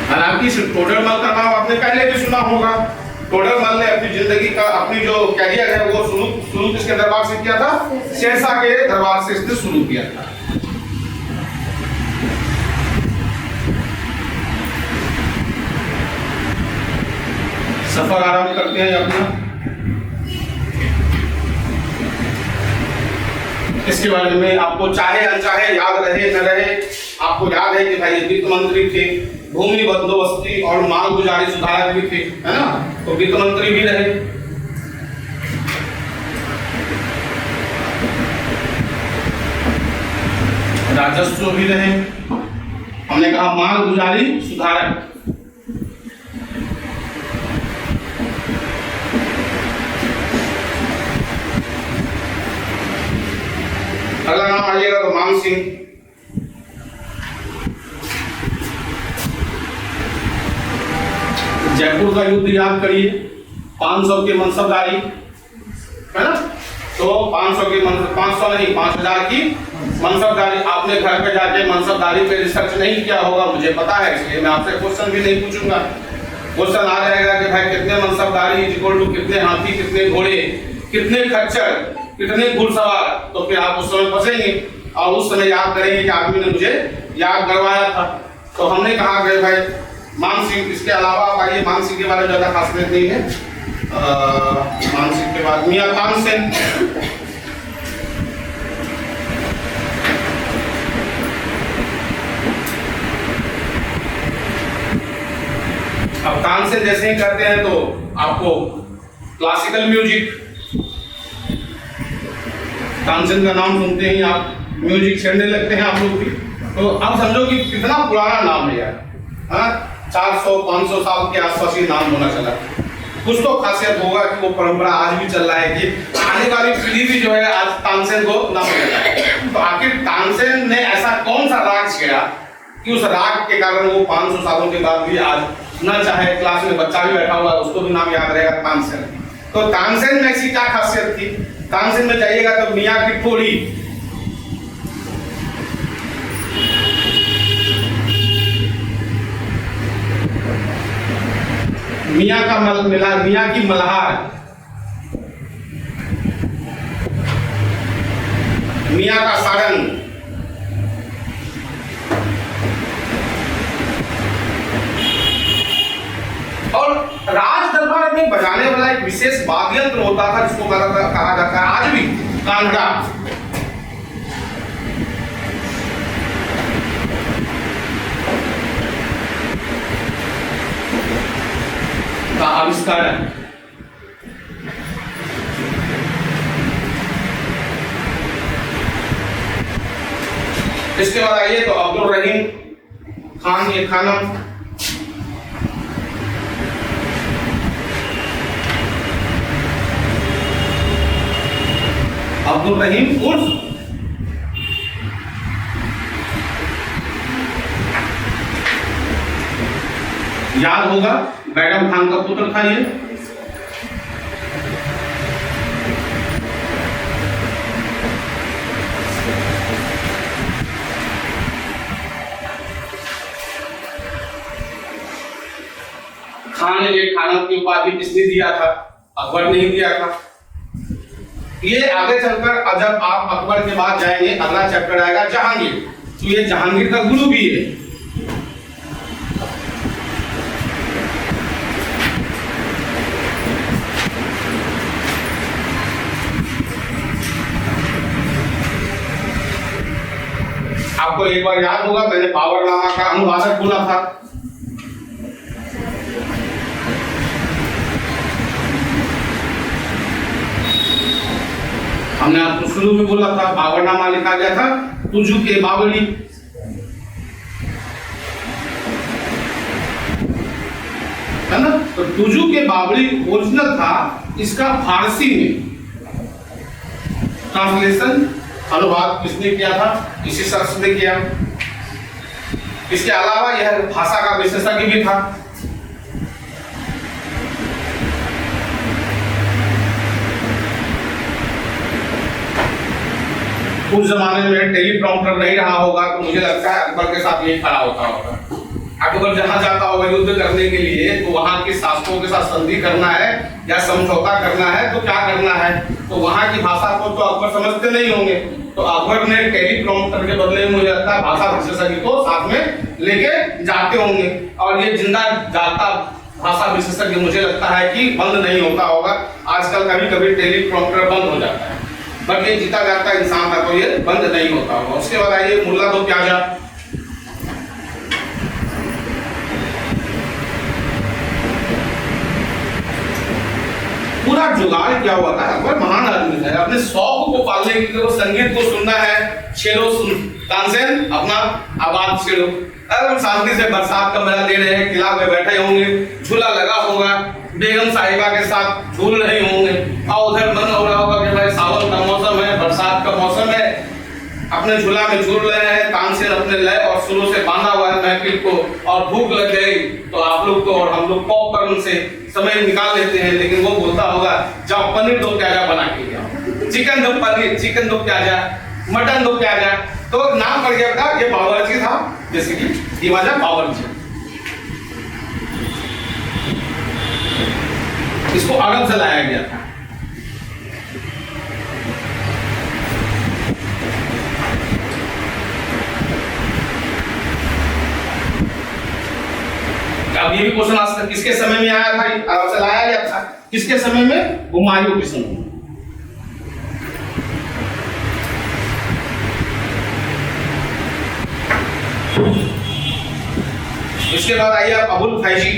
हालांकि टोडरमल का नाम आपने पहले भी सुना होगा। टोडरमल ने अपनी जिंदगी का अपनी जो कैरियर है वो शुरू किसके दरबार से किया था? शेरशाह के दरबार से इसने शुरू किया था। सफर आरंभ करते हैं अपना। इसके बारे में आपको चाहे अनचाहे याद रहे न रहे, आपको याद है कि भाई वित्त मंत्री थे, भूमि बंदोबस्ती और माल गुजारी सुधारक भी थे, है ना? तो वित्त मंत्री भी रहे। राजस्व भी रहे। हमने कहा माल गुजारी सुधारक। अगला नाम आइएगा तो मान सिंह। जयपुर का युद्ध याद करिए, 500 की मनसबदारी, है ना? तो 500 की 500 नहीं 5000 की मनसबदारी। आपने घर पे जाके मनसबदारी पे रिसर्च नहीं किया होगा, मुझे पता है, इसलिए मैं आपसे क्वेश्चन भी नहीं पूछूंगा। क्वेश्चन आ जाएगा कि भाई कितने मनसबदारी इक्वल टू कितने हाथी, कितने घोड़े, कितने खच्चर, कितने घुड़सवार, तो फिर आप उस समय फंसेंगे और उस समय याद करेंगे कि आदमी ने मुझे याद करवाया था। तो हमने कहा कि भाई मान सिंह। इसके अलावा आप आइए, मान सिंह के बारे में ज्यादा खासियत नहीं है। मान सिंह के बाद मियां तानसेन। अब तानसेन जैसे ही करते हैं तो आपको क्लासिकल म्यूजिक, तानसेन का नाम सुनते ही आप म्यूजिक छेड़ने लगते हैं आप लोग भी। तो अब समझो कि कितना पुराना नाम है यार, हाँ? 400-500 साल के आसपास ये नाम होना चला। कुछ तो खासियत होगा कि वो परंपरा आज भी चल रहा है कि आने वाली पीढ़ी भी जो है आज तानसेन को नाम देता है। तो आखिर तानसेन ने ऐसा कौन सा राग छेड़ा कि उस राग के कारण वो 500 सालों के बाद भी आज न चाहे क्लास में बच्चा भी बैठा हुआ है उसको भी नाम याद रहेगा तानसेन। तो तानसेन में ऐसी क्या खासियत थी? तानसेन में जाइएगा तो मियां की ठोड़ी, मियां का मियां की मल्हार, मियां का सारंग, और राज दरबार में बजाने वाला एक विशेष वाद्य यंत्र होता था जिसको कहा जाता है आज भी कांगड़ा। का आविष्कार है। इसके बाद आइए तो अब्दुल रहीम खान ये खानम, अब्दुल रहीम उर्फ याद होगा बैगम खान का पुत्र था ये। जहां खाना की उपाधि किसने दिया था? अकबर ने ही दिया था। ये आगे चलकर जब आप अकबर के बाद जाएंगे, अगला चैप्टर आएगा जहांगीर, तो ये जहांगीर का गुरु भी है। आपको एक बार याद होगा मैंने बाबरनामा का अनुवादक बोला था। हमने आपको शुरू में बोला था बाबरनामा लिखा गया था तुजू के बाबरी, है ना? तो तुजू के बाबरी ओरिजिनल था, इसका फारसी में ट्रांसलेशन अनुवाद किसने किया था? इसी शख्स ने किया। इसके अलावा यह भाषा का विशेषज्ञ भी था। उस जमाने में टेलीप्रॉम्प्टर नहीं रहा होगा, तो मुझे लगता है अकबर के साथ यही खड़ा होता होगा। अकबर जहां जाता होगा युद्ध करने के लिए, तो वहां के शासकों के साथ संधि करना है या समझौता करना है, तो क्या करना है? तो वहां की भाषा को तो अकबर समझते नहीं होंगे, तो अकबर ने टेलीप्रॉम्प्टर के बदले में मुझे लगता है भाषा विशेषज्ञ को साथ में लेके जाते होंगे। और ये जिंदा जाता भाषा विशेषज्ञ मुझे लगता है कि बंद नहीं होता होगा। आजकल कभी कभी टेलीप्रॉम्प्टर बंद हो जाता है, बट ये जीता जाता इंसान था, तो ये बंद नहीं होता होगा। उसके बाद आइए मुल्ला दो प्याजा। पूरा जुगाड़ क्या हुआ था? अकबर महान आदमी है, अपने शौक को पालने के लिए संगीत को सुनना है, छेड़ो तानसेन अपना आवाज छेड़ो। अगर शांति से बरसात का मजा ले रहे हैं, किला में बैठे होंगे, झूला लगा होगा, बेगम साहिबा के साथ झूल रहे होंगे, और उधर मन हो रहा होगा कि भाई सावन का मौसम है, बरसात का मौसम है, अपने झूला में झूल रहे हैं, तानसेन अपने लय और सुरों से बांधा हुआ है महफिल को, और भूख लग गई तो आप लोग तो और हम लोग पॉपकॉर्न से समय निकाल लेते हैं। लेकिन वो बोलता होगा जाओ पनीर दो प्याजा बना के लाओ, चिकन दो पनीर, चिकन दो प्याजा, मटन दो प्याजा। तो नाम पड़ गया था, ये बावर्ची था, जैसे कि ये वाला बावर्ची। इसको अरब से लाया गया था। अब ये भी क्वेश्चन आ सकता है, किसके समय में आया था? अरब से लाया गया था। किसके समय में? हुमायूं के समय में। इसके बाद आइए आप अबुल फैजी।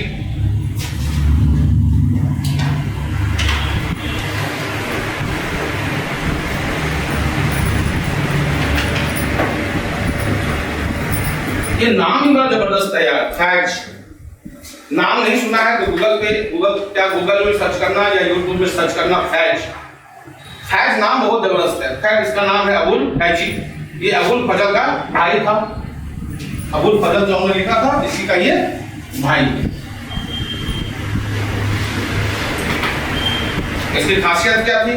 ये नाम ही बड़ा जबरदस्त है यार, फैज। नाम नहीं सुना है तो गूगल में सर्च करना या यूट्यूब में सर्च करना फैज। फैज नाम बहुत जबरदस्त है। खैर इसका नाम है अबुल फैजी। ये अबुल फजल का भाई था। अबुल फजल जो हमने लिखा था, इसी का ये भाई। इसकी खासियत क्या थी?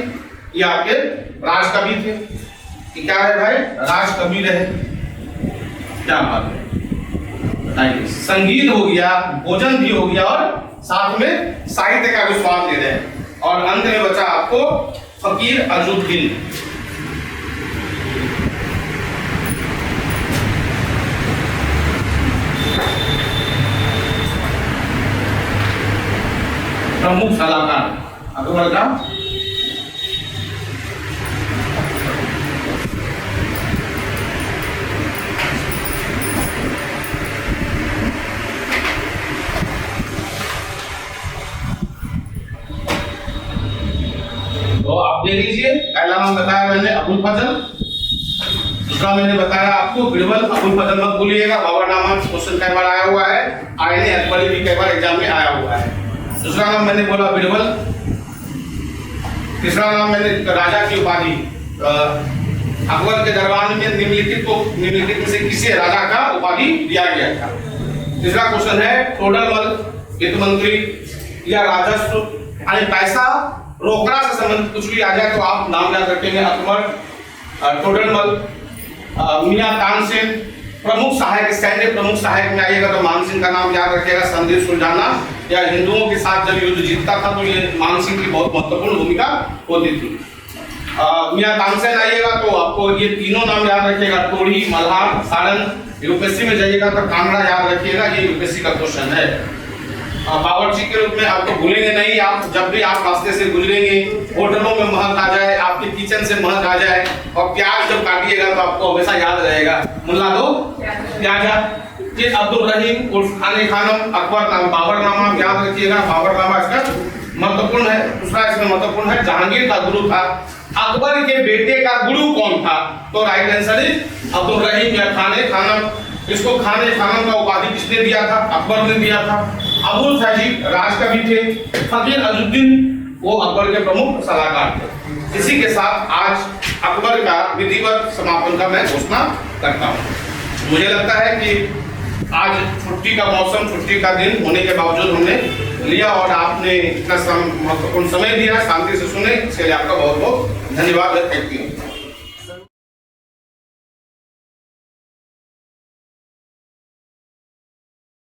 ये आपके राज कवि थे। कि क्या है भाई? राज कवि रहे। क्या बात है, बताइए। संगीत हो गया, भोजन भी हो गया, और साथ में साहित्य का भी स्वाद ले रहे हैं। और अंत में बचा आपको फकीर अजुद्दीन। प्रमुख सलाहकार अकबर का। तो आप देख लीजिए, पहला नाम बताया मैंने अबुल फजल, दूसरा मैंने बताया आपको बिरबल। अबुल फजल मत भूलिएगा, बाबरनामा क्वेश्चन कई बार आया हुआ है, आईने अकबरी भी कई बार एग्जाम में आया हुआ है। दूसरा नाम मैंने बोला बिरबल। तीसरा नाम मैंने राजा की उपाधि, अकबर के दरबार में निम्नलिखित में से किसे राजा का उपाधि दिया गया था। तीसरा क्वेश्चन है टोडरमल वित्त मंत्री या राजस्व, यानी पैसा रोकड़ा से संबंधित कुछ भी आ जाए तो आप नाम याद रखेंगे। अकबर, टोडरमल, मियां तानसेन। प्रमुख सहायक, सैन्य प्रमुख सहायक में आइएगा तो मानसिंह का नाम याद रखिएगा, संधि सुलझाना या हिंदुओं के साथ जब युद्ध जीतता था तो ये मान सिंह की बहुत महत्वपूर्ण भूमिका होती थी। मियां तानसेन आइएगा तो आपको ये तीनों नाम याद रखिएगा, टोड़ी, मल्हार, सारंग। यूपीएससी में जाइएगा तो कांगड़ा याद रखिएगा, ये यूपीएससी का क्वेश्चन है। बावर्ची के रूप में आपको भूलेंगे नहीं, आप जब भी आप रास्ते से गुजरेंगे, होटलों में महक आ जाए, आपके किचन से महक आ जाए और प्याज जब काटिएगा तो आपको हमेशा याद रहेगा, मुल्ला दो प्याजा। फिर अब्दुल रहीम उर्फ खाने खानम, अकबर नाम, बाबरनामा याद रखिएगा, बाबरनामा इसका महत्वपूर्ण है। दूसरा इसमें महत्वपूर्ण है, जहांगीर का गुरु था, अकबर के बेटे का गुरु कौन था? तो राइट आंसर इज अब्दुल रहीम या खाने खानम। इसको खाने खानम का उपाधि किसने दिया था? अकबर ने दिया था। अबुल फैजी राजकवि थे। फकीर अजुद्दीन वो अकबर के प्रमुख सलाहकार थे। इसी के साथ आज अकबर का विधिवत समापन का मैं घोषणा करता हूँ। मुझे लगता है कि आज छुट्टी का मौसम, छुट्टी का दिन होने के बावजूद हमने लिया और आपने इतना महत्वपूर्ण समय दिया, शांति से सुने, इसके लिए आपका बहुत बहुत धन्यवाद। Thank you.